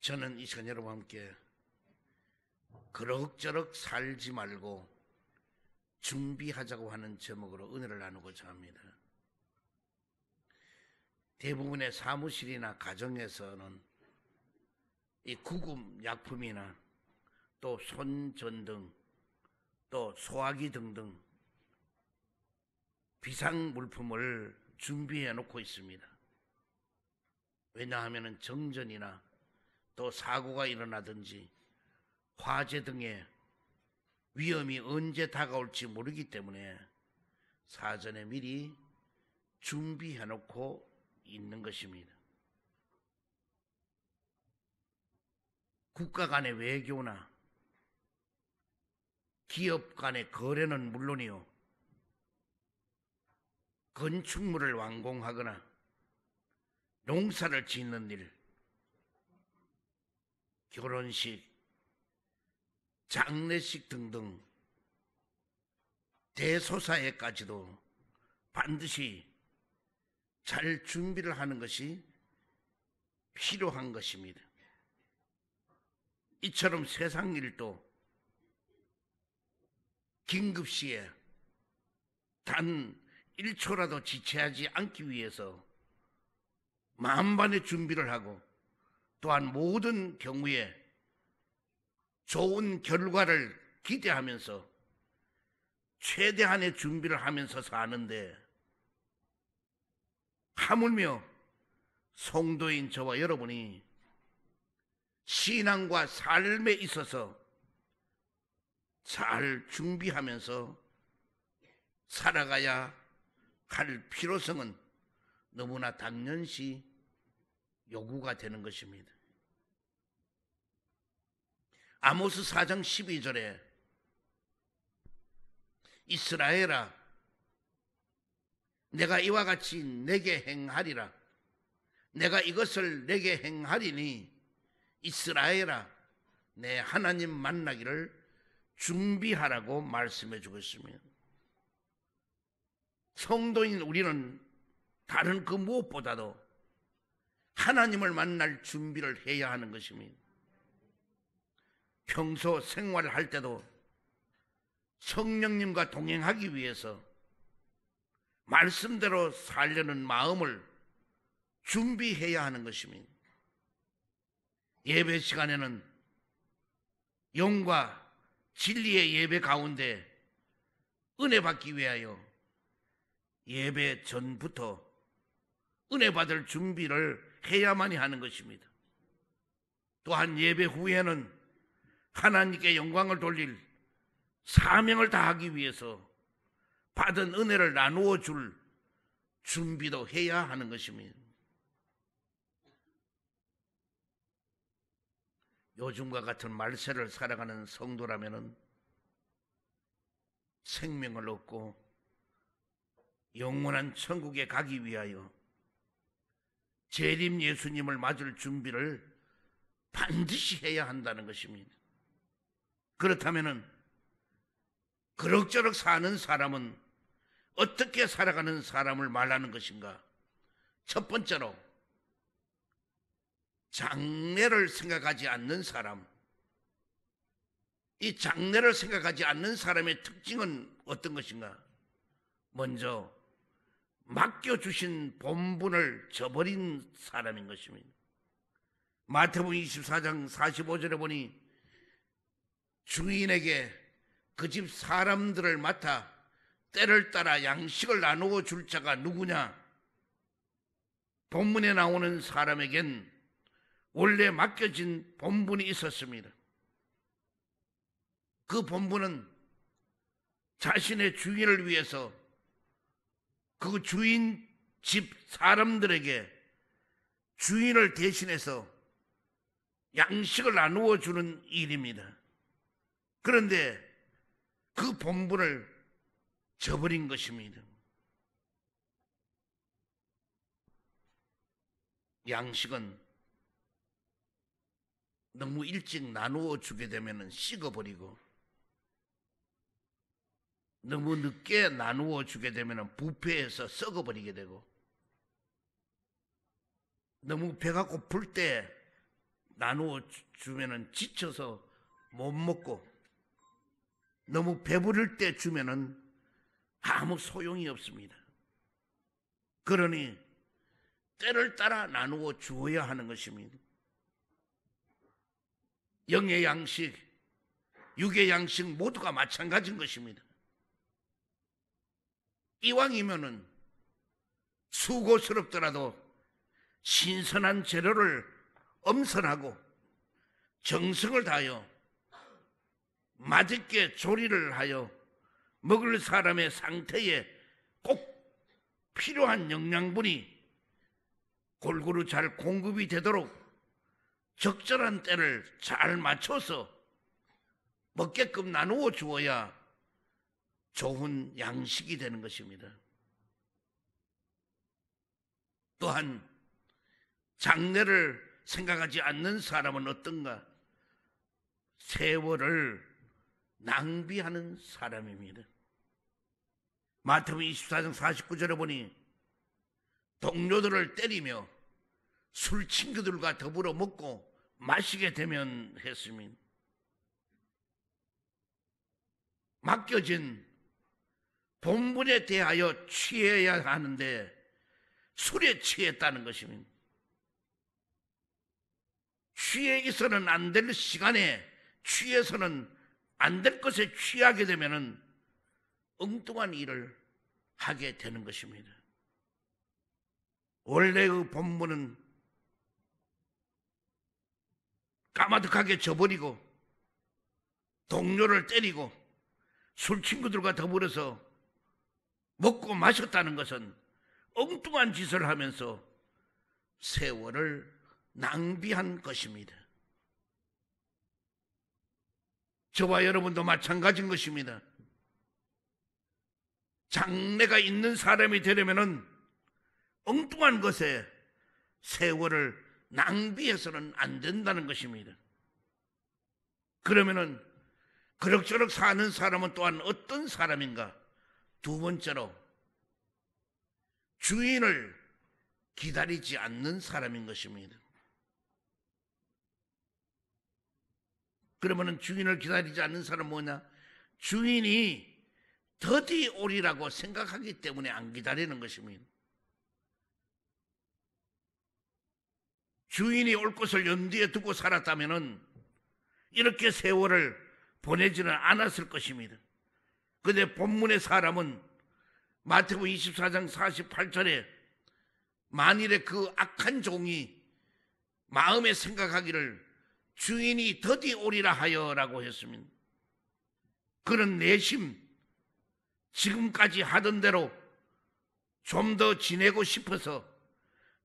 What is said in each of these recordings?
저는 이 시간 여러분과 함께 그럭저럭 살지 말고 준비하자고 하는 제목으로 은혜를 나누고자 합니다. 대부분의 사무실이나 가정에서는 이 구급 약품이나 또 손전등, 또 소화기 등등 비상 물품을 준비해 놓고 있습니다. 왜냐하면 정전이나 또 사고가 일어나든지 화재 등의 위험이 언제 다가올지 모르기 때문에 사전에 미리 준비해 놓고 있는 것입니다. 국가 간의 외교나 기업 간의 거래는 물론이요, 건축물을 완공하거나 농사를 짓는 일, 결혼식, 장례식 등등 대소사에까지도 반드시 잘 준비를 하는 것이 필요한 것입니다. 이처럼 세상 일도 긴급시에 단 1초라도 지체하지 않기 위해서 만반의 준비를 하고, 또한 모든 경우에 좋은 결과를 기대하면서 최대한의 준비를 하면서 사는데, 하물며 성도인 저와 여러분이 신앙과 삶에 있어서 잘 준비하면서 살아가야 할 필요성은 너무나 당연시 요구가 되는 것입니다. 아모스 4장 12절에 이스라엘아, 내가 이와 같이 내게 행하리라. 내가 이것을 내게 행하리니 이스라엘아, 내 하나님 만나기를 준비하라고 말씀해 주고 있습니다. 성도인 우리는 다른 그 무엇보다도 하나님을 만날 준비를 해야 하는 것입니다. 평소 생활할 때도 성령님과 동행하기 위해서 말씀대로 살려는 마음을 준비해야 하는 것입니다. 예배 시간에는 영과 진리의 예배 가운데 은혜 받기 위하여 예배 전부터 은혜 받을 준비를 해야만이 하는 것입니다. 또한 예배 후에는 하나님께 영광을 돌릴 사명을 다하기 위해서 받은 은혜를 나누어 줄 준비도 해야 하는 것입니다. 요즘과 같은 말세를 살아가는 성도라면 생명을 얻고 영원한 천국에 가기 위하여 재림 예수님을 맞을 준비를 반드시 해야 한다는 것입니다. 그렇다면 그럭저럭 사는 사람은 어떻게 살아가는 사람을 말하는 것인가? 첫 번째로 장래를 생각하지 않는 사람. 이 장래를 생각하지 않는 사람의 특징은 어떤 것인가? 먼저 맡겨주신 본분을 저버린 사람인 것입니다. 마태복음 24장 45절에 보니 주인에게 그 집 사람들을 맡아 때를 따라 양식을 나누어 줄 자가 누구냐? 본문에 나오는 사람에겐 원래 맡겨진 본분이 있었습니다. 그 본분은 자신의 주인을 위해서 그 주인 집 사람들에게 주인을 대신해서 양식을 나누어 주는 일입니다. 그런데 그 본분을 저버린 것입니다. 양식은 너무 일찍 나누어 주게 되면 식어버리고, 너무 늦게 나누어 주게 되면 부패해서 썩어버리게 되고, 너무 배가 고플 때 나누어 주면은 지쳐서 못 먹고, 너무 배부를 때 주면은 아무 소용이 없습니다. 그러니 때를 따라 나누어 주어야 하는 것입니다. 영의 양식, 육의 양식 모두가 마찬가지인 것입니다. 이왕이면은 수고스럽더라도 신선한 재료를 엄선하고 정성을 다하여 맛있게 조리를 하여 먹을 사람의 상태에 꼭 필요한 영양분이 골고루 잘 공급이 되도록 적절한 때를 잘 맞춰서 먹게끔 나누어 주어야 좋은 양식이 되는 것입니다. 또한 장래를 생각하지 않는 사람은 어떤가? 세월을 낭비하는 사람입니다. 마태복음 24장 49절에 보니 동료들을 때리며 술 친구들과 더불어 먹고 마시게 되면 했습니다. 맡겨진 본분에 대하여 취해야 하는데 술에 취했다는 것입니다. 취해 있어는 안 될 시간에 취해서는 안 될 것에 취하게 되면은 엉뚱한 일을 하게 되는 것입니다. 원래의 본분은 까마득하게 져버리고 동료를 때리고 술 친구들과 더불어서 먹고 마셨다는 것은 엉뚱한 짓을 하면서 세월을 낭비한 것입니다. 저와 여러분도 마찬가지인 것입니다. 장래가 있는 사람이 되려면은 엉뚱한 것에 세월을 낭비해서는 안 된다는 것입니다. 그러면은 그럭저럭 사는 사람은 또한 어떤 사람인가? 두 번째로 주인을 기다리지 않는 사람인 것입니다. 그러면은 주인을 기다리지 않는 사람은 뭐냐? 주인이 더디 오리라고 생각하기 때문에 안 기다리는 것입니다. 주인이 올 것을 염두에 두고 살았다면은 이렇게 세월을 보내지는 않았을 것입니다. 그런데 본문의 사람은 마태복음 24장 48절에 만일에 그 악한 종이 마음에 생각하기를 주인이 더디 오리라 하여라고 했습니다. 그런 내심, 지금까지 하던 대로 좀 더 지내고 싶어서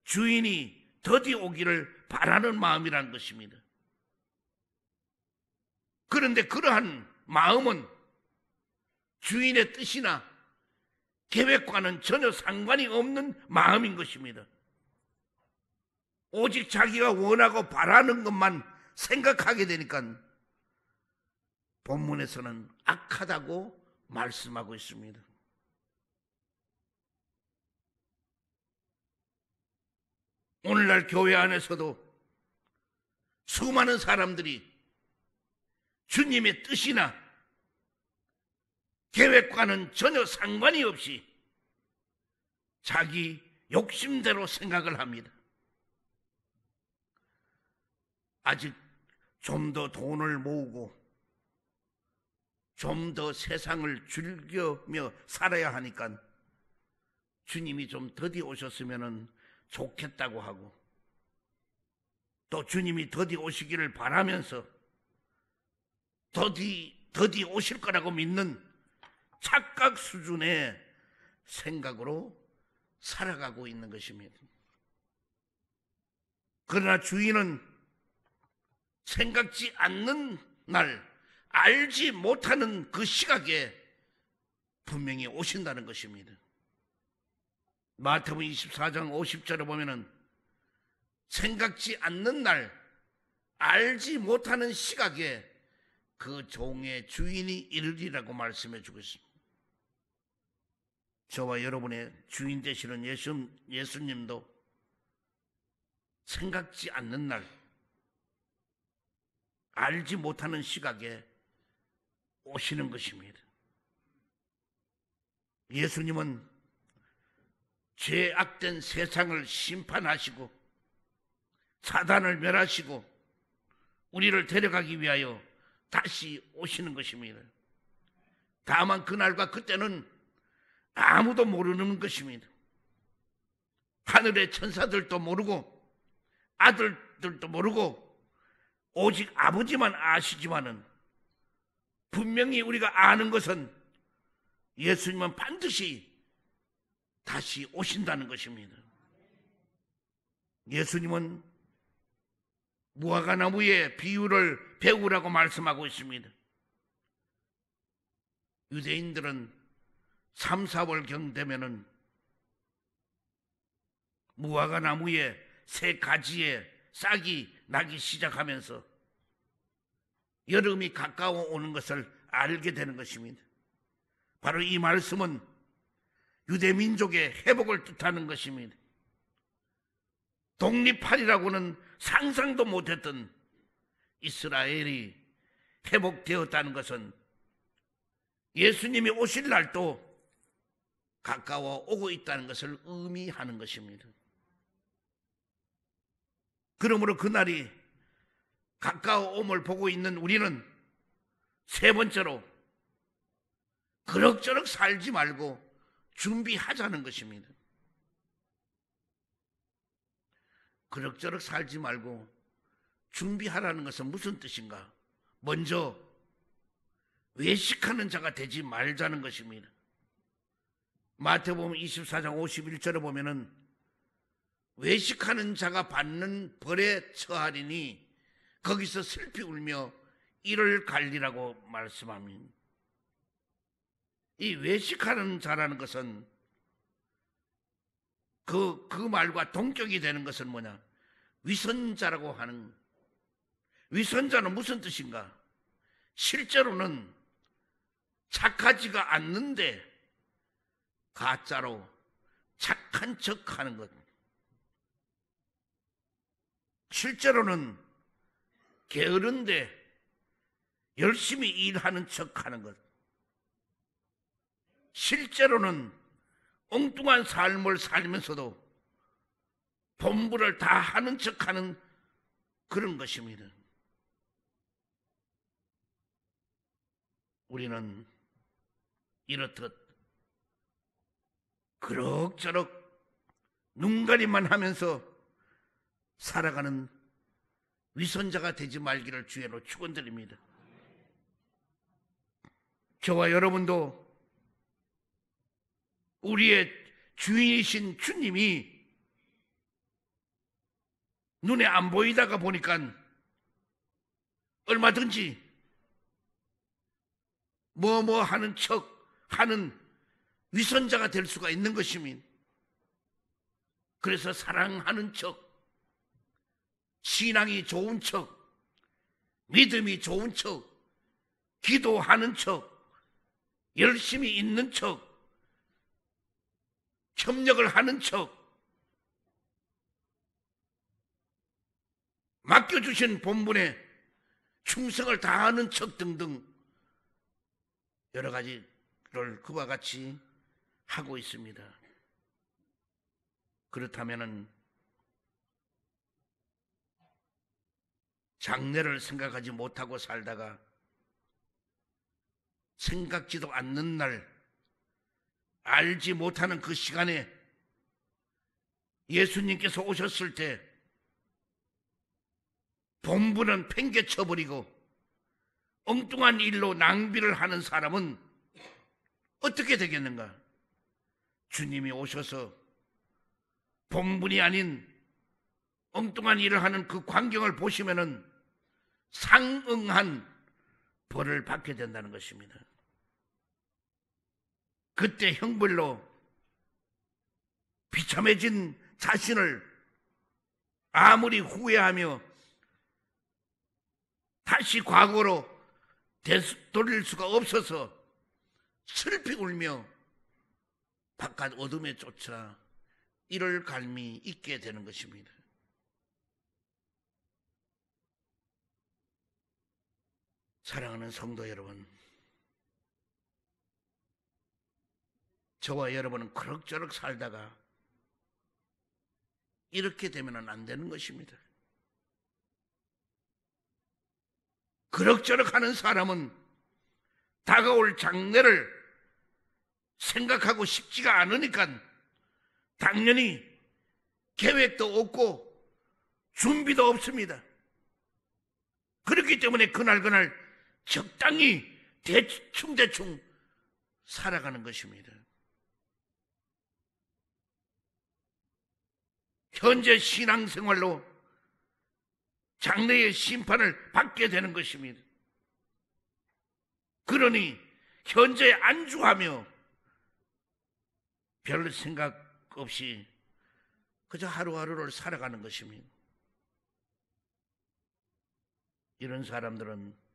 주인이 더디 오기를 바라는 마음이라는 것입니다. 그런데 그러한 마음은 주인의 뜻이나 계획과는 전혀 상관이 없는 마음인 것입니다. 오직 자기가 원하고 바라는 것만 생각하게 되니까 본문에서는 악하다고 말씀하고 있습니다. 오늘날 교회 안에서도 수많은 사람들이 주님의 뜻이나 계획과는 전혀 상관이 없이 자기 욕심대로 생각을 합니다. 아직 좀 더 돈을 모으고 좀 더 세상을 즐기며 살아야 하니까 주님이 좀 더디 오셨으면 좋겠다고 하고, 또 주님이 더디 오시기를 바라면서 더디 오실 거라고 믿는 착각 수준의 생각으로 살아가고 있는 것입니다. 그러나 주인은 생각지 않는 날, 알지 못하는 그 시각에 분명히 오신다는 것입니다. 마태복음 24장 50절에 보면은 생각지 않는 날, 알지 못하는 시각에 그 종의 주인이 이르리라고 말씀해 주고 있습니다. 저와 여러분의 주인 되시는 예수님도 생각지 않는 날, 알지 못하는 시각에 오시는 것입니다. 예수님은 죄악된 세상을 심판하시고 사단을 멸하시고 우리를 데려가기 위하여 다시 오시는 것입니다. 다만 그날과 그때는 아무도 모르는 것입니다. 하늘의 천사들도 모르고 아들들도 모르고 오직 아버지만 아시지만은 분명히 우리가 아는 것은 예수님은 반드시 다시 오신다는 것입니다. 예수님은 무화과나무의 비유를 배우라고 말씀하고 있습니다. 유대인들은 3, 4월경 되면은 무화과나무의 새 가지에 싹이 나기 시작하면서 여름이 가까워 오는 것을 알게 되는 것입니다. 바로 이 말씀은 유대민족의 회복을 뜻하는 것입니다. 독립하리라고는 상상도 못했던 이스라엘이 회복되었다는 것은 예수님이 오실 날도 가까워 오고 있다는 것을 의미하는 것입니다. 그러므로 그날이 가까워 옴을 보고 있는 우리는 세 번째로 그럭저럭 살지 말고 준비하자는 것입니다. 그럭저럭 살지 말고 준비하라는 것은 무슨 뜻인가? 먼저 외식하는 자가 되지 말자는 것입니다. 마태복음 24장 51절에 보면은 외식하는 자가 받는 벌에 처하리니 거기서 슬피 울며 이를 갈리라고 말씀합니다. 이 외식하는 자라는 것은 그 말과 동격이 되는 것은 뭐냐? 위선자라고 하는, 위선자는 무슨 뜻인가? 실제로는 착하지가 않는데 가짜로 착한 척 하는 것. 실제로는 게으른데 열심히 일하는 척 하는 것. 실제로는 엉뚱한 삶을 살면서도 본분을 다 하는 척 하는 그런 것입니다. 우리는 이렇듯 그럭저럭 눈가림만 하면서 살아가는 위선자가 되지 말기를 주의로 축원드립니다. 저와 여러분도 우리의 주인이신 주님이 눈에 안 보이다가 보니까 얼마든지 뭐뭐 하는 척 하는 위선자가 될 수가 있는 것입니다. 그래서 사랑하는 척, 신앙이 좋은 척, 믿음이 좋은 척, 기도하는 척, 열심히 있는 척, 협력을 하는 척, 맡겨주신 본분에 충성을 다하는 척 등등 여러 가지를 그와 같이 하고 있습니다. 그렇다면 장래를 생각하지 못하고 살다가 생각지도 않는 날, 알지 못하는 그 시간에 예수님께서 오셨을 때 본분은 팽개쳐버리고 엉뚱한 일로 낭비를 하는 사람은 어떻게 되겠는가? 주님이 오셔서 본분이 아닌 엉뚱한 일을 하는 그 광경을 보시면은 상응한 벌을 받게 된다는 것입니다. 그때 형벌로 비참해진 자신을 아무리 후회하며 다시 과거로 되돌릴 수가 없어서 슬피 울며 바깥 어둠에 쫓아 이를 갈미 있게 되는 것입니다. 사랑하는 성도 여러분, 저와 여러분은 그럭저럭 살다가 이렇게 되면 안 되는 것입니다. 그럭저럭 하는 사람은 다가올 장래를 생각하고 싶지가 않으니까 당연히 계획도 없고 준비도 없습니다. 그렇기 때문에 그날그날 적당히 대충 살아가는 것입니다. 현재 신앙생활로 장래의 심판을 받게 되는 것입니다. 그러니 현재 안주하며 별 생각 없이 그저 하루하루를 살아가는 것입니다. 이런 사람들은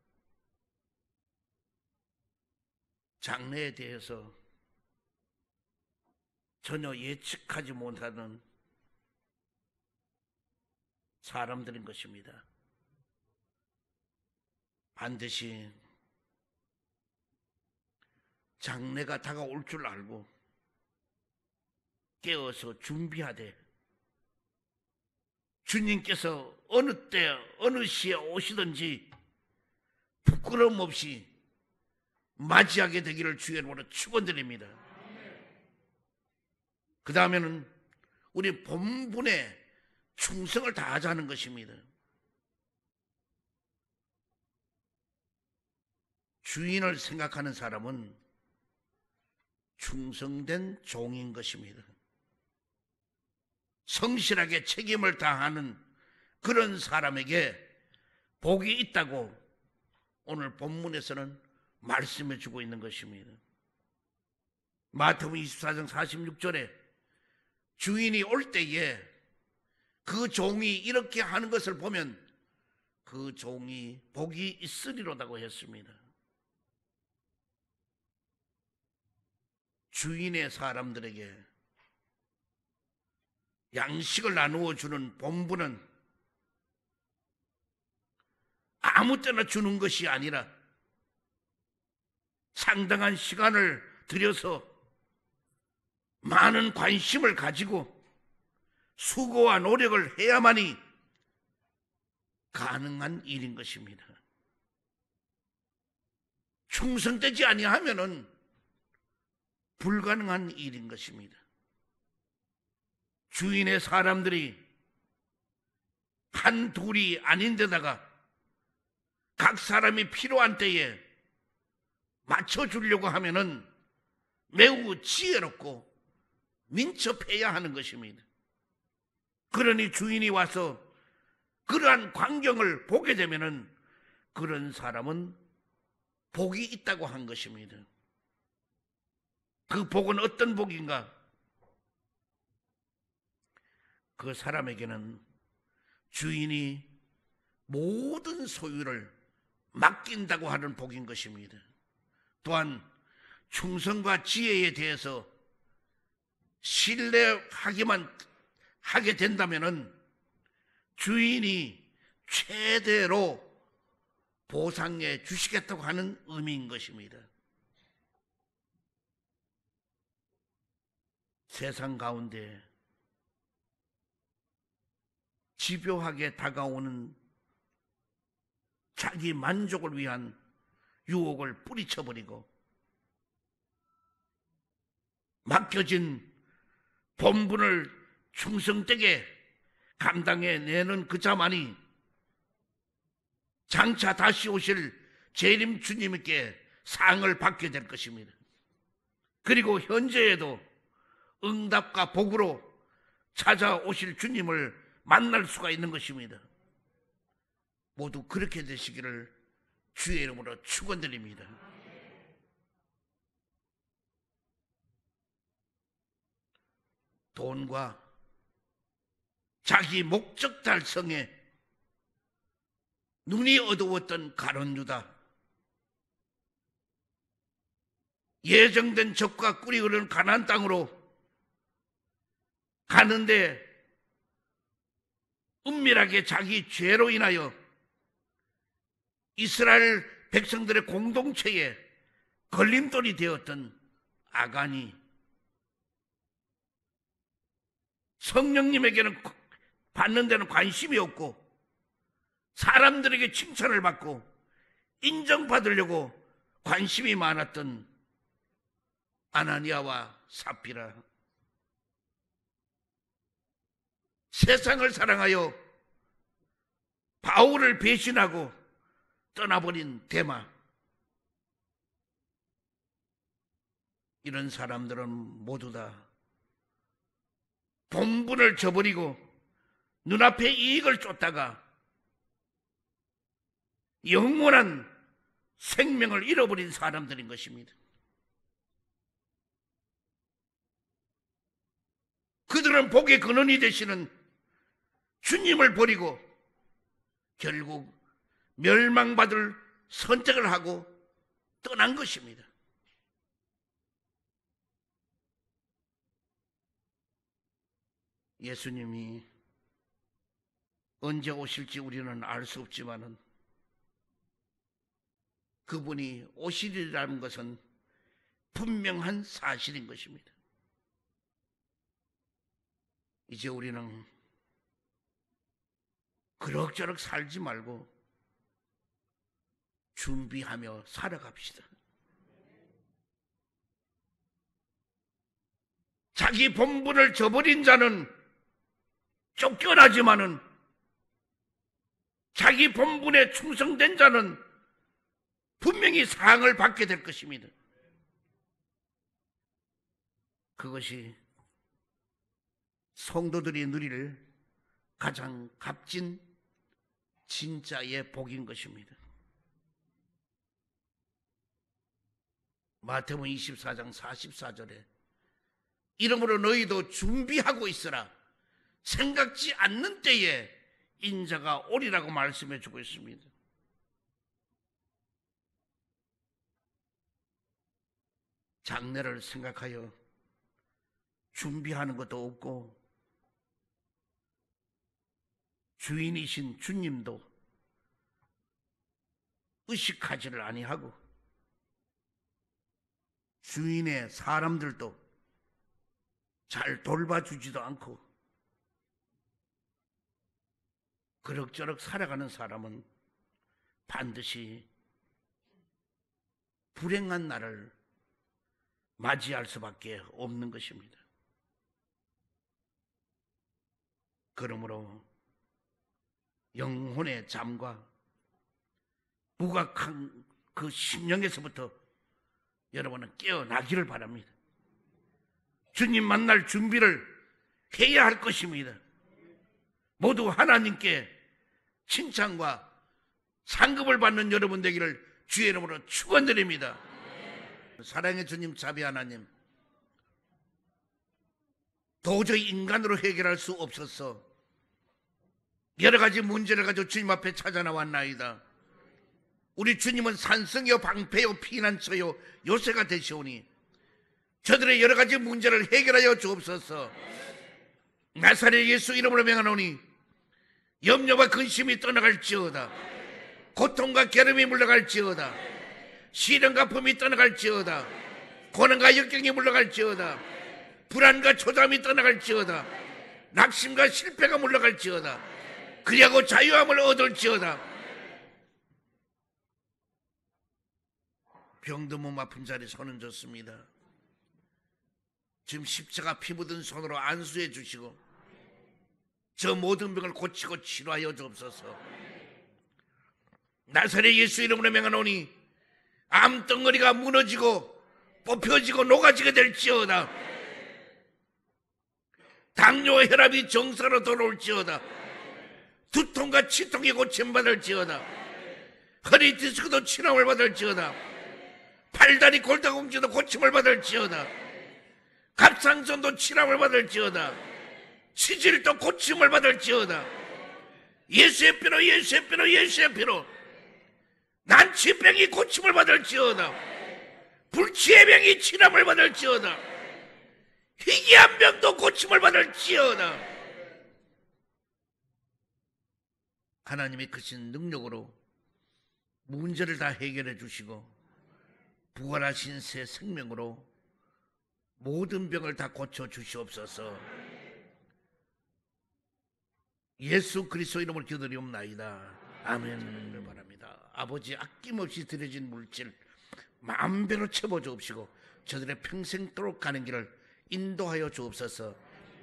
장래에 대해서 전혀 예측하지 못하는 사람들인 것입니다. 반드시 장래가 다가올 줄 알고 깨어서 준비하되 주님께서 어느 때 어느 시에 오시든지 부끄러움 없이 맞이하게 되기를 주의 이름으로 축원드립니다. 그 다음에는 우리 본분에 충성을 다하자는 것입니다. 주인을 생각하는 사람은 충성된 종인 것입니다. 성실하게 책임을 다하는 그런 사람에게 복이 있다고 오늘 본문에서는 말씀해 주고 있는 것입니다. 마태복음 24장 46절에 주인이 올 때에 그 종이 이렇게 하는 것을 보면 그 종이 복이 있으리로다고 했습니다. 주인의 사람들에게 양식을 나누어 주는 본분은 아무 때나 주는 것이 아니라 상당한 시간을 들여서 많은 관심을 가지고 수고와 노력을 해야만이 가능한 일인 것입니다. 충성되지 아니하면은 불가능한 일인 것입니다. 주인의 사람들이 한 둘이 아닌데다가 각 사람이 필요한 때에 맞춰주려고 하면은 매우 지혜롭고 민첩해야 하는 것입니다. 그러니 주인이 와서 그러한 광경을 보게 되면은 그런 사람은 복이 있다고 한 것입니다. 그 복은 어떤 복인가? 그 사람에게는 주인이 모든 소유를 맡긴다고 하는 복인 것입니다. 또한 충성과 지혜에 대해서 신뢰하기만 하게 된다면은 주인이 최대로 보상해 주시겠다고 하는 의미인 것입니다. 세상 가운데 집요하게 다가오는 자기 만족을 위한 유혹을 뿌리쳐버리고 맡겨진 본분을 충성되게 감당해내는 그 자만이 장차 다시 오실 재림 주님께 상을 받게 될 것입니다. 그리고 현재에도 응답과 복으로 찾아오실 주님을 만날 수가 있는 것입니다. 모두 그렇게 되시기를 주의 이름으로 축원드립니다. 돈과 자기 목적 달성에 눈이 어두웠던 가룟 유다, 예정된 적과 꿀이 흐르는 가나안 땅으로 가는데 은밀하게 자기 죄로 인하여 이스라엘 백성들의 공동체에 걸림돌이 되었던 아간이 성령님에게는 받는 데는 관심이 없고 사람들에게 칭찬을 받고 인정받으려고 관심이 많았던 아나니아와 삽비라, 세상을 사랑하여 바울을 배신하고 떠나버린 데마, 이런 사람들은 모두 다 본분을 저버리고 눈앞의 이익을 쫓다가 영원한 생명을 잃어버린 사람들인 것입니다. 그들은 복의 근원이 되시는 주님을 버리고 결국 멸망받을 선택을 하고 떠난 것입니다. 예수님이 언제 오실지 우리는 알 수 없지만은 그분이 오시리라는 것은 분명한 사실인 것입니다. 이제 우리는 그럭저럭 살지 말고 준비하며 살아갑시다. 자기 본분을 저버린 자는 쫓겨나지만은 자기 본분에 충성된 자는 분명히 상을 받게 될 것입니다. 그것이 성도들이 누릴 가장 값진 진짜의 복인 것입니다. 마태복음 24장 44절에 이러므로 너희도 준비하고 있으라. 생각지 않는 때에 인자가 오리라고 말씀해 주고 있습니다. 장래를 생각하여 준비하는 것도 없고 주인이신 주님도 의식하지를 아니하고 주인의 사람들도 잘 돌봐주지도 않고 그럭저럭 살아가는 사람은 반드시 불행한 날을 맞이할 수밖에 없는 것입니다. 그러므로 영혼의 잠과 무각한 그 심령에서부터 여러분은 깨어나기를 바랍니다. 주님 만날 준비를 해야 할 것입니다. 모두 하나님께 칭찬과 상급을 받는 여러분 되기를 주의 이름으로 축원드립니다. 사랑의 주님, 자비 하나님, 도저히 인간으로 해결할 수 없어서 여러 가지 문제를 가지고 주님 앞에 찾아 나왔나이다. 우리 주님은 산성이요 방패요 피난처요 요새가 되시오니 저들의 여러 가지 문제를 해결하여 주옵소서. 나사렛 예수 이름으로 명하노니 염려와 근심이 떠나갈지어다. 고통과 괴로움이 물러갈지어다. 시련과 품이 떠나갈지어다. 고난과 역경이 물러갈지어다. 불안과 초담이 떠나갈지어다. 낙심과 실패가 물러갈지어다. 그리하고 자유함을 얻을지어다. 병든 몸 아픈 자리 손은 좋습니다. 지금 십자가 피 묻은 손으로 안수해 주시고 저 모든 병을 고치고 치료하여 주옵소서. 나사렛 예수 이름으로 명하노니 암덩어리가 무너지고 뽑혀지고 녹아지게 될지어다. 당뇨와 혈압이 정상으로 돌아올지어다. 두통과 치통이 고침받을지어다. 허리 디스크도 치료를 받을지어다. 팔다리 골다공증도 고침을 받을지어다. 갑상선도 치료를 받을지어다. 치질도 고침을 받을지어다. 예수의 피로 예수의 피로 예수의 피로 난치병이 고침을 받을지어다. 불치의 병이 치료를 받을지어다. 희귀한 병도 고침을 받을지어다. 하나님의 크신 능력으로 문제를 다 해결해 주시고 부활하신 새 생명으로 모든 병을 다 고쳐 주시옵소서. 예수 그리스도 이름으로 기도드리옵나이다. 아멘. 바랍니다. 아버지, 아낌없이 드려진 물질 마음대로 채워 주옵시고 저들의 평생도록 가는 길을 인도하여 주옵소서.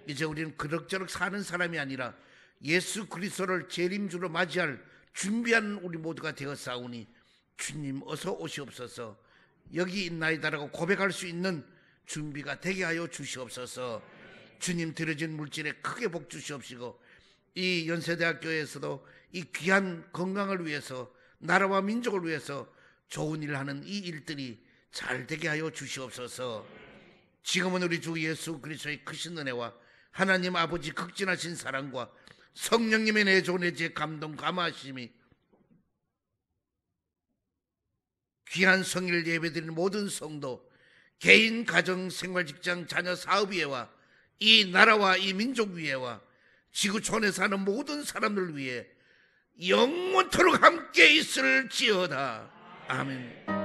이제 우리는 그럭저럭 사는 사람이 아니라 예수 그리스도를 재림주로 맞이할 준비한 우리 모두가 되었사오니 주님 어서 오시옵소서. 여기 있나이다라고 고백할 수 있는 준비가 되게 하여 주시옵소서. 주님, 드려진 물질에 크게 복 주시옵시고 이 연세대학교에서도 이 귀한 건강을 위해서, 나라와 민족을 위해서 좋은 일을 하는 이 일들이 잘 되게 하여 주시옵소서. 지금은 우리 주 예수 그리스도의 크신 은혜와 하나님 아버지 극진하신 사랑과 성령님의 내조 내지의 감동 감화하심이 귀한 성일 예배드리는 모든 성도, 개인, 가정, 생활, 직장, 자녀, 사업 위에와 이 나라와 이 민족 위에와 지구촌에 사는 모든 사람들 위해 영원토록 함께 있을지어다. 아멘.